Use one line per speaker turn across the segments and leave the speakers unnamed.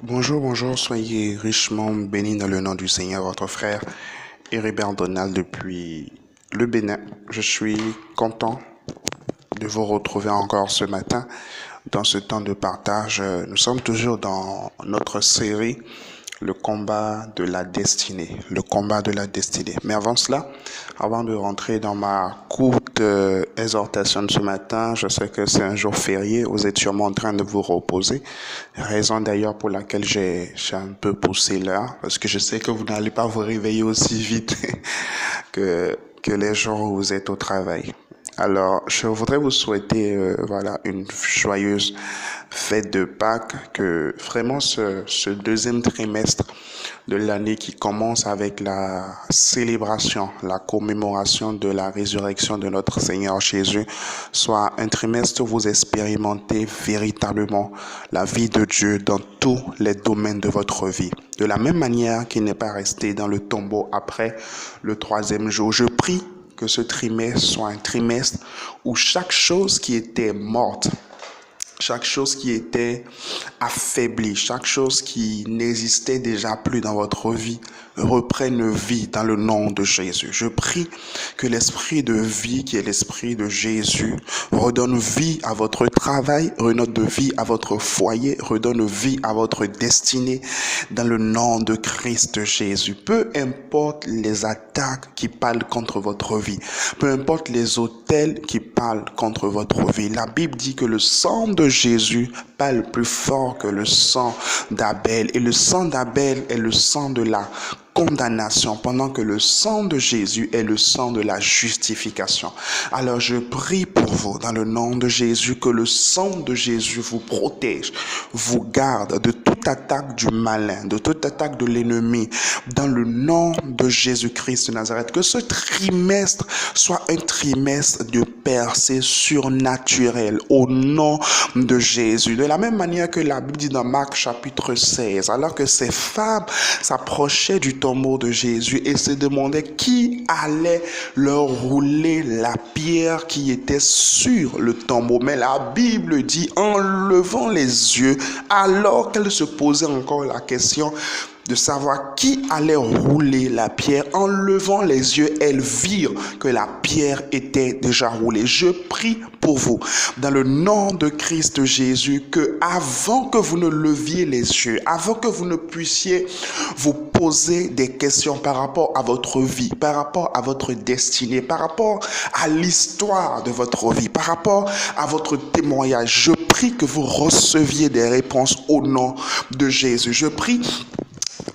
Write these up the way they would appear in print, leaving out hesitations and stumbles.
Bonjour, bonjour, soyez richement bénis dans le nom du Seigneur, votre frère Héribert Donald depuis le Bénin. Je suis content de vous retrouver encore ce matin dans ce temps de partage. Nous sommes toujours dans notre série le combat de la destinée, le combat de la destinée. Mais avant cela, avant de rentrer dans ma courte exhortation de ce matin, je sais que c'est un jour férié, vous êtes sûrement en train de vous reposer, raison d'ailleurs pour laquelle j'ai un peu poussé l'heure, parce que je sais que vous n'allez pas vous réveiller aussi vite que les jours où vous êtes au travail. Alors, je voudrais vous souhaiter une joyeuse fête de Pâques, que vraiment ce deuxième trimestre de l'année qui commence avec la célébration, la commémoration de la résurrection de notre Seigneur Jésus, soit un trimestre où vous expérimentez véritablement la vie de Dieu dans tous les domaines de votre vie. De la même manière qu'il n'est pas resté dans le tombeau après le troisième jour. Je prie que ce trimestre soit un trimestre où chaque chose qui était morte, chaque chose qui était affaiblie, chaque chose qui n'existait déjà plus dans votre vie, reprenne vie dans le nom de Jésus. Je prie que l'esprit de vie, qui est l'esprit de Jésus, redonne vie à votre travail, redonne vie à votre foyer, redonne vie à votre destinée dans le nom de Christ Jésus. Peu importe les attaques qui parlent contre votre vie, peu importe les autels qui parlent contre votre vie, la Bible dit que le sang de Jésus parle plus fort que le sang d'Abel. Et le sang d'Abel est le sang de la condamnation, pendant que le sang de Jésus est le sang de la justification. Alors je prie pour vous, dans le nom de Jésus, que le sang de Jésus vous protège, vous garde de toute attaque du malin, de toute attaque de l'ennemi, dans le nom de Jésus-Christ de Nazareth. Que ce trimestre soit un trimestre de percée surnaturelle, au nom de Jésus. De la même manière que la Bible dit dans Marc chapitre 16, alors que ces femmes s'approchaient du tombeau de Jésus et se demandaient qui allait leur rouler la pierre qui était sur le tombeau. Mais la Bible dit, en levant les yeux, alors qu'elles se posaient encore la question de savoir qui allait rouler la pierre, en levant les yeux, elles virent que la pierre était déjà roulée. Je prie pour vous, dans le nom de Christ Jésus, que avant que vous ne leviez les yeux, avant que vous ne puissiez vous poser des questions par rapport à votre vie, par rapport à votre destinée, par rapport à l'histoire de votre vie, par rapport à votre témoignage, je prie que vous receviez des réponses au nom de Jésus. Je prie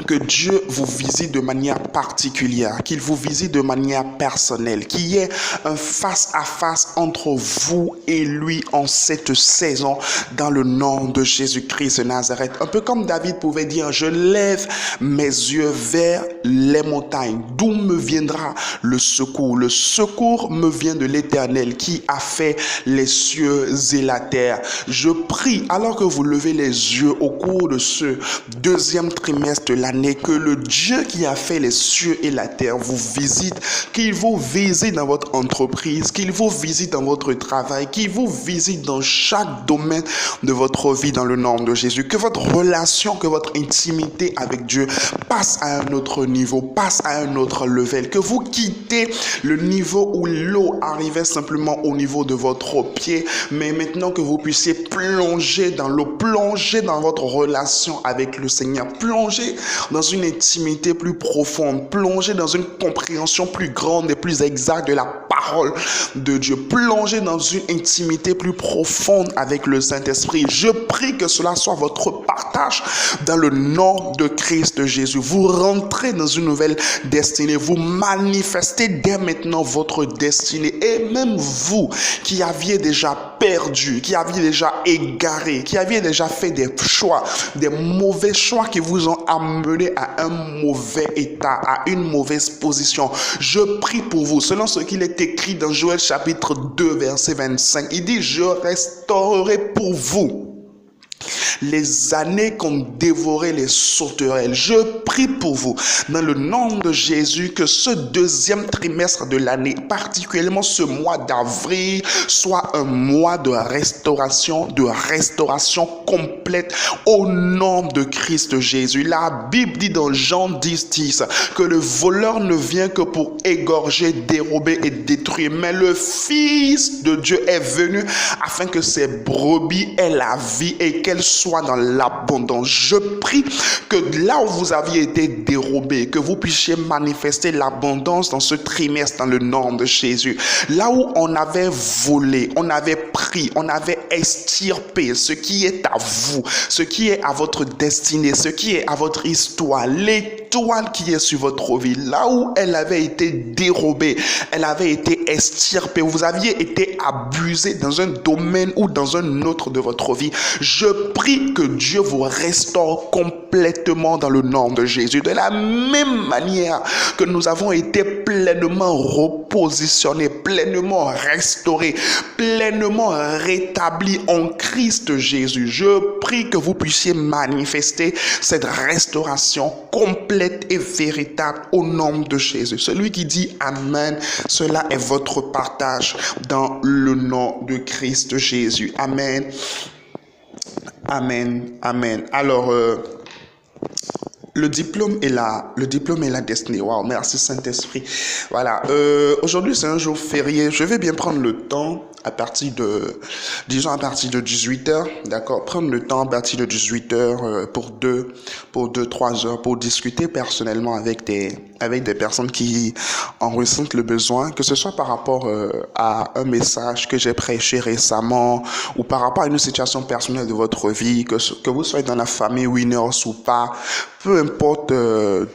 que Dieu vous visite de manière particulière, qu'il vous visite de manière personnelle, qu'il y ait un face-à-face entre vous et lui en cette saison, dans le nom de Jésus-Christ de Nazareth. Un peu comme David pouvait dire, je lève mes yeux vers les montagnes, d'où me viendra le secours. Le secours me vient de l'Éternel qui a fait les cieux et la terre. Je prie, alors que vous levez les yeux au cours de ce deuxième trimestre de l'année, que le Dieu qui a fait les cieux et la terre vous visite, qu'il vous visite dans votre entreprise, qu'il vous visite dans votre travail, qu'il vous visite dans chaque domaine de votre vie dans le nom de Jésus. Que votre relation, que votre intimité avec Dieu passe à un autre niveau, passe à un autre level, que vous quittez le niveau où l'eau arrivait simplement au niveau de votre pied, mais maintenant que vous puissiez plonger dans l'eau, plonger dans votre relation avec le Seigneur, plonger dans une intimité plus profonde, plonger dans une compréhension plus grande et plus exacte de la parole de Dieu, plonger dans une intimité plus profonde avec le Saint-Esprit. Je prie que cela soit votre partage dans le nom de Christ Jésus. Vous rentrez dans une nouvelle destinée, vous manifestez dès maintenant votre destinée, et même vous qui aviez déjà perdu, qui aviez déjà égaré, qui aviez déjà fait des choix, des mauvais choix qui vous ont amené à un mauvais état, à une mauvaise position. Je prie pour vous, selon ce qu'il est écrit dans Joël chapitre 2, verset 25. Il dit, je restaurerai pour vous les années qu'ont dévoré les sauterelles. Je prie pour vous, dans le nom de Jésus, que ce deuxième trimestre de l'année, particulièrement ce mois d'avril, soit un mois de restauration complète au nom de Christ Jésus. La Bible dit dans Jean 10:10 que le voleur ne vient que pour égorger, dérober et détruire, mais le Fils de Dieu est venu afin que ses brebis aient la vie et qu'elles soient dans l'abondance. Je prie que là où vous aviez été dérobé, que vous puissiez manifester l'abondance dans ce trimestre dans le nom de Jésus. Là où on avait volé, on avait pris, on avait extirpé ce qui est à vous, ce qui est à votre destinée, ce qui est à votre histoire, l'étoile qui est sur votre vie, là où elle avait été dérobée, elle avait été extirpée, vous aviez été abusé dans un domaine ou dans un autre de votre vie. Je prie que Dieu vous restaure complètement dans le nom de Jésus. De la même manière que nous avons été pleinement repositionnés, pleinement restaurés, pleinement rétablis en Christ Jésus. Je prie que vous puissiez manifester cette restauration complète et véritable au nom de Jésus. Celui qui dit Amen, cela est votre partage dans le nom de Christ Jésus. Amen. Amen. Amen. Alors, le diplôme et la destinée. Wow, merci Saint-Esprit. Voilà. Aujourd'hui, c'est un jour férié. Je vais bien prendre le temps à partir de 18h, d'accord, prendre le temps à partir de 18h pour 2-3 heures pour discuter personnellement avec des personnes qui en ressentent le besoin, que ce soit par rapport à un message que j'ai prêché récemment ou par rapport à une situation personnelle de votre vie, que vous soyez dans la famille Winners ou pas, peu importe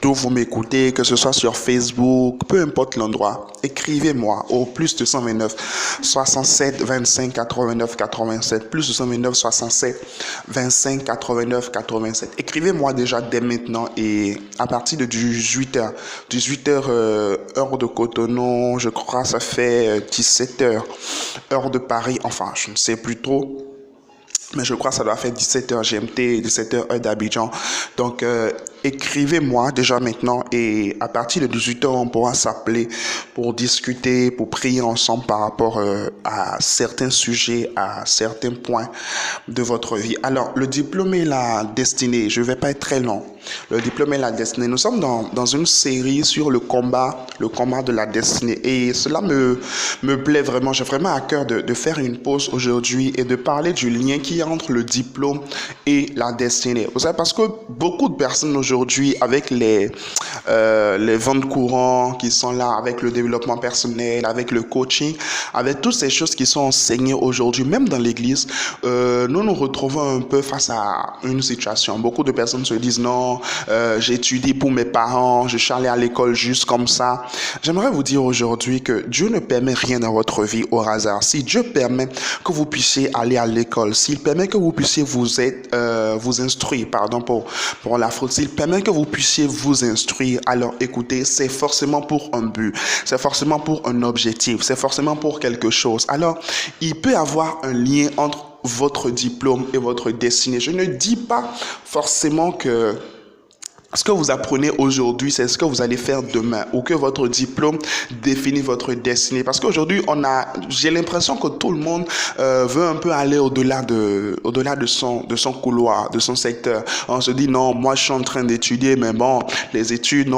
d'où vous m'écoutez, que ce soit sur Facebook, peu importe l'endroit, écrivez-moi au plus 229 67 25 89 87, plus 229 67 25 89 87. Écrivez-moi déjà dès maintenant et à partir de 18h, heure de Cotonou, je crois ça fait 17h, heure de Paris, enfin je ne sais plus trop. Mais je crois que ça doit faire 17h GMT, 17h heure d'Abidjan. Donc, écrivez-moi déjà maintenant et à partir de 18h, on pourra s'appeler pour discuter, pour prier ensemble par rapport à certains sujets, à certains points de votre vie. Alors, le diplôme et la destinée, je ne vais pas être très long. Le diplôme et la destinée, nous sommes dans une série sur le combat de la destinée et cela me plaît vraiment. J'ai vraiment à cœur de faire une pause aujourd'hui et de parler du lien qu'il y a entre le diplôme et la destinée. Vous savez, parce que beaucoup de personnes aujourd'hui, avec les ventes courantes qui sont là, avec le développement personnel, avec le coaching, avec toutes ces choses qui sont enseignées aujourd'hui, même dans l'église, nous nous retrouvons un peu face à une situation. Beaucoup de personnes se disent non, j'étudie pour mes parents, je suis allé à l'école juste comme ça. J'aimerais vous dire aujourd'hui que Dieu ne permet rien dans votre vie au hasard. Si Dieu permet que vous puissiez aller à l'école, s'il permet que vous puissiez vous instruire, pour la faute, s'il permet que vous puissiez vous instruire, alors écoutez, c'est forcément pour un but, c'est forcément pour un objectif, c'est forcément pour quelque chose. Alors, il peut y avoir un lien entre votre diplôme et votre destinée. Je ne dis pas forcément que ce que vous apprenez aujourd'hui, c'est ce que vous allez faire demain, ou que votre diplôme définit votre destinée. Parce qu'aujourd'hui, j'ai l'impression que tout le monde veut un peu aller au-delà de son couloir, de son secteur. On se dit non, moi je suis en train d'étudier, mais bon, les études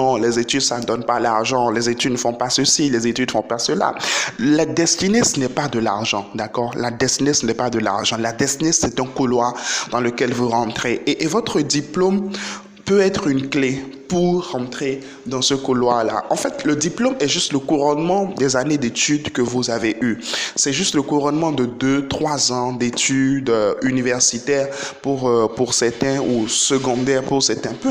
ça ne donne pas l'argent. Les études ne font pas ceci, les études ne font pas cela. La destinée, ce n'est pas de l'argent, d'accord? La destinée, ce n'est pas de l'argent. La destinée, c'est un couloir dans lequel vous rentrez. Et votre diplôme peut être une clé pour rentrer dans ce couloir-là. En fait, le diplôme est juste le couronnement des années d'études que vous avez eues. C'est juste le couronnement de 2-3 ans d'études universitaires pour certains ou secondaires pour certains. Peu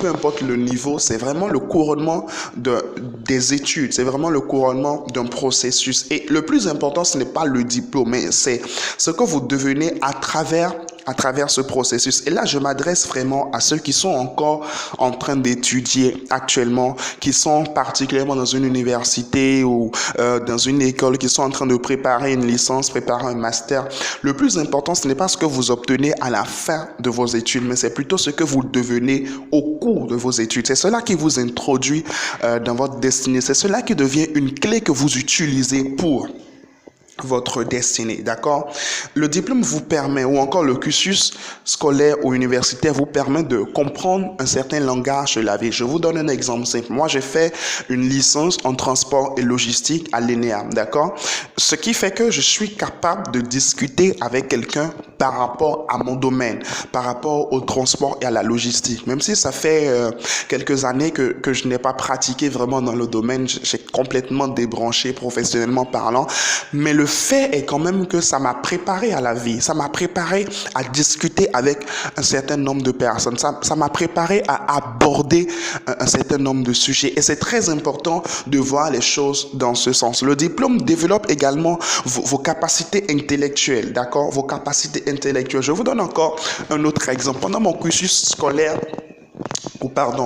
importe le niveau, c'est vraiment le couronnement des études. C'est vraiment le couronnement d'un processus. Et le plus important, ce n'est pas le diplôme, mais c'est ce que vous devenez à travers à travers ce processus. Et là, je m'adresse vraiment à ceux qui sont encore en train d'étudier actuellement, qui sont particulièrement dans une université ou dans une école, qui sont en train de préparer une licence, préparer un master. Le plus important, ce n'est pas ce que vous obtenez à la fin de vos études, mais c'est plutôt ce que vous devenez au cours de vos études. C'est cela qui vous introduit dans votre destinée. C'est cela qui devient une clé que vous utilisez pour votre destinée, d'accord? Le diplôme vous permet, ou encore le cursus scolaire ou universitaire vous permet de comprendre un certain langage de la vie. Je vous donne un exemple simple. Moi, j'ai fait une licence en transport et logistique à l'ENEA, d'accord? Ce qui fait que je suis capable de discuter avec quelqu'un par rapport à mon domaine, par rapport au transport et à la logistique. Même si ça fait quelques années que je n'ai pas pratiqué vraiment dans le domaine, j'ai complètement débranché professionnellement parlant, mais le fait est quand même que ça m'a préparé à la vie, ça m'a préparé à discuter avec un certain nombre de personnes, ça m'a préparé à aborder un certain nombre de sujets, et c'est très important de voir les choses dans ce sens. Le diplôme développe également vos capacités intellectuelles, d'accord? Vos capacités intellectuelles. Je vous donne encore un autre exemple. Pendant mon cursus scolaire,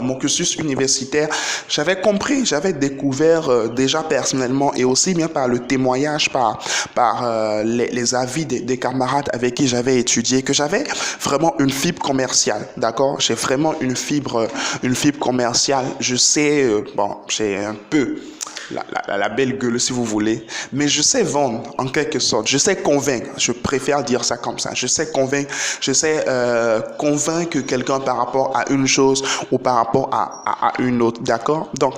mon cursus universitaire, j'avais compris, j'avais découvert déjà personnellement et aussi bien par le témoignage, par les avis des camarades avec qui j'avais étudié, que j'avais vraiment une fibre commerciale, d'accord? J'ai vraiment une fibre commerciale. Je sais, j'ai un peu la belle gueule si vous voulez, mais je sais vendre en quelque sorte, je sais convaincre, je préfère dire ça comme ça, je sais convaincre, convaincre quelqu'un par rapport à une chose ou par rapport à une autre, d'accord? Donc,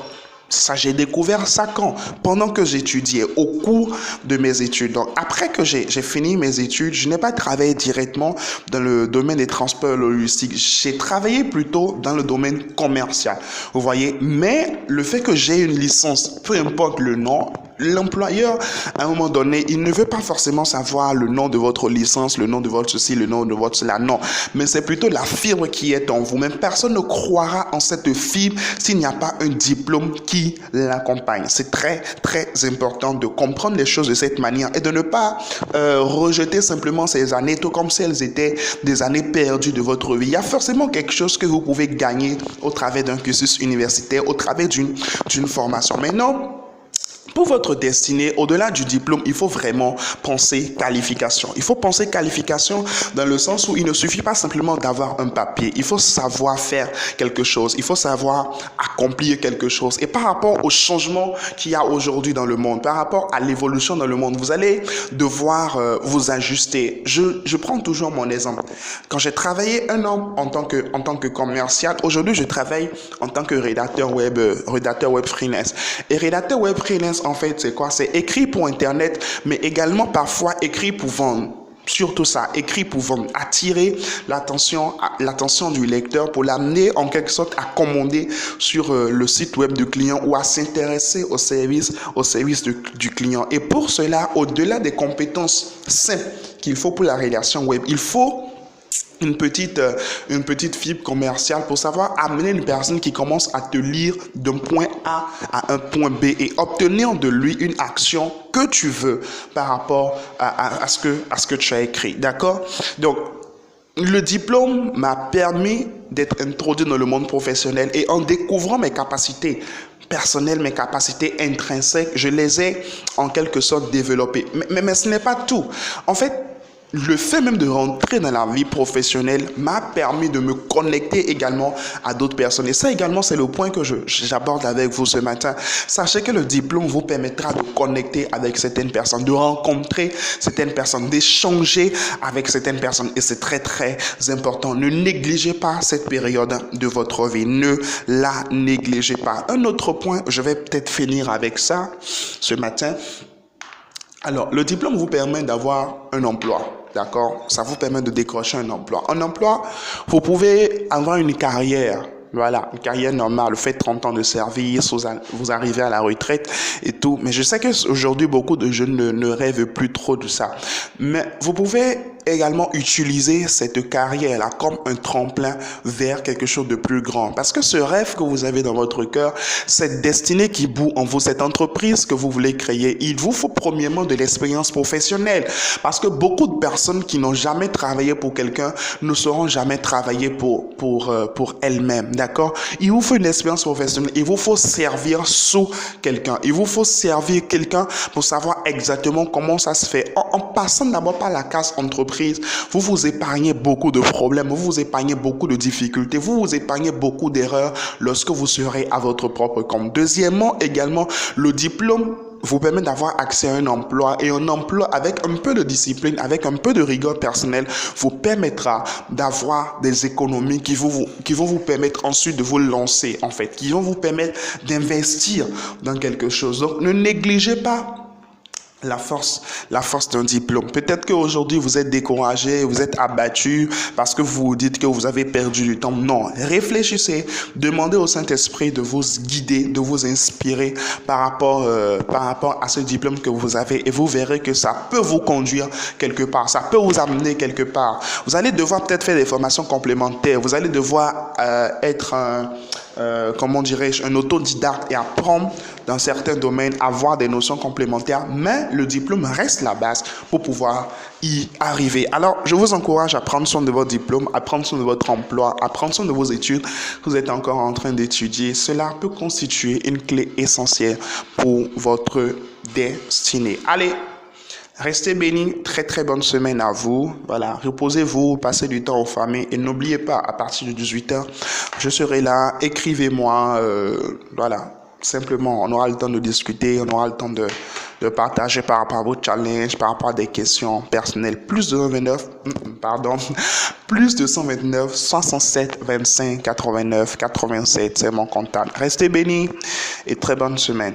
ça, j'ai découvert ça quand? Pendant que j'étudiais, au cours de mes études. Donc, après que j'ai fini mes études, je n'ai pas travaillé directement dans le domaine des transports logistiques. J'ai travaillé plutôt dans le domaine commercial. Vous voyez? Mais le fait que j'ai une licence, peu importe le nom, l'employeur, à un moment donné, il ne veut pas forcément savoir le nom de votre licence, le nom de votre ceci, le nom de votre cela. Non, mais c'est plutôt la fibre qui est en vous. Même personne ne croira en cette fibre s'il n'y a pas un diplôme qui l'accompagne. C'est très, très important de comprendre les choses de cette manière et de ne pas rejeter simplement ces années, tout comme si elles étaient des années perdues de votre vie. Il y a forcément quelque chose que vous pouvez gagner au travers d'un cursus universitaire, au travers d'une formation. Maintenant, pour votre destinée, au-delà du diplôme, il faut vraiment penser qualification. Il faut penser qualification dans le sens où il ne suffit pas simplement d'avoir un papier. Il faut savoir faire quelque chose. Il faut savoir accomplir quelque chose. Et par rapport au changement qu'il y a aujourd'hui dans le monde, par rapport à l'évolution dans le monde, vous allez devoir vous ajuster. Je prends toujours mon exemple. Quand j'ai travaillé un an en tant que commercial, aujourd'hui, je travaille en tant que rédacteur web freelance. Et rédacteur web freelance, en fait, c'est quoi? C'est écrit pour Internet, mais également parfois écrit pour vendre. Surtout ça, écrit pour vendre, attirer l'attention du lecteur pour l'amener en quelque sorte à commander sur le site web du client ou à s'intéresser au service du client. Et pour cela, au-delà des compétences simples qu'il faut pour la rédaction web, il faut une petite fibre commerciale pour savoir amener une personne qui commence à te lire d'un point A à un point B et obtenir de lui une action que tu veux par rapport à ce que tu as écrit. D'accord? Donc, le diplôme m'a permis d'être introduit dans le monde professionnel et en découvrant mes capacités personnelles, mes capacités intrinsèques, je les ai en quelque sorte développées. Mais ce n'est pas tout. En fait, le fait même de rentrer dans la vie professionnelle m'a permis de me connecter également à d'autres personnes. Et ça également, c'est le point que j'aborde avec vous ce matin. Sachez que le diplôme vous permettra de connecter avec certaines personnes, de rencontrer certaines personnes, d'échanger avec certaines personnes. Et c'est très, très important. Ne négligez pas cette période de votre vie. Ne la négligez pas. Un autre point, je vais peut-être finir avec ça ce matin. Alors, le diplôme vous permet d'avoir un emploi. D'accord? Ça vous permet de décrocher un emploi. Un emploi, vous pouvez avoir une carrière. Voilà, une carrière normale. Vous faites 30 ans de service, vous arrivez à la retraite et tout. Mais je sais qu'aujourd'hui, beaucoup de jeunes ne rêvent plus trop de ça. Mais vous pouvez également utiliser cette carrière-là comme un tremplin vers quelque chose de plus grand. Parce que ce rêve que vous avez dans votre cœur, cette destinée qui bout en vous, cette entreprise que vous voulez créer, il vous faut premièrement de l'expérience professionnelle. Parce que beaucoup de personnes qui n'ont jamais travaillé pour quelqu'un ne sauront jamais travailler pour elles-mêmes. D'accord? Il vous faut une expérience professionnelle. Il vous faut servir sous quelqu'un. Il vous faut servir quelqu'un pour savoir exactement comment ça se fait. En passant d'abord par la case entreprise, vous vous épargnez beaucoup de problèmes, vous vous épargnez beaucoup de difficultés, vous vous épargnez beaucoup d'erreurs lorsque vous serez à votre propre compte. Deuxièmement, également, le diplôme vous permet d'avoir accès à un emploi, et un emploi avec un peu de discipline, avec un peu de rigueur personnelle, vous permettra d'avoir des économies qui vont vous permettre ensuite de vous lancer, en fait, qui vont vous permettre d'investir dans quelque chose. Donc, ne négligez pas la force d'un diplôme. Peut-être qu'aujourd'hui, vous êtes découragé, vous êtes abattu parce que vous vous dites que vous avez perdu du temps. Non, réfléchissez, demandez au Saint-Esprit de vous guider, de vous inspirer par rapport à ce diplôme que vous avez, et vous verrez que ça peut vous conduire quelque part, ça peut vous amener quelque part. Vous allez devoir peut-être faire des formations complémentaires, vous allez devoir être un autodidacte et apprendre dans certains domaines, avoir des notions complémentaires, mais le diplôme reste la base pour pouvoir y arriver. Alors, je vous encourage à prendre soin de votre diplôme, à prendre soin de votre emploi, à prendre soin de vos études. Vous êtes encore en train d'étudier. Cela peut constituer une clé essentielle pour votre destinée. Allez, restez bénis, très très bonne semaine à vous. Voilà, reposez-vous, passez du temps aux familles, et n'oubliez pas, à partir de 18h, je serai là, écrivez-moi, voilà, simplement, on aura le temps de discuter, on aura le temps de partager par rapport à vos challenges, par rapport à des questions personnelles. Plus de 129 507 25 89 87, c'est mon contact. Restez bénis et très bonne semaine.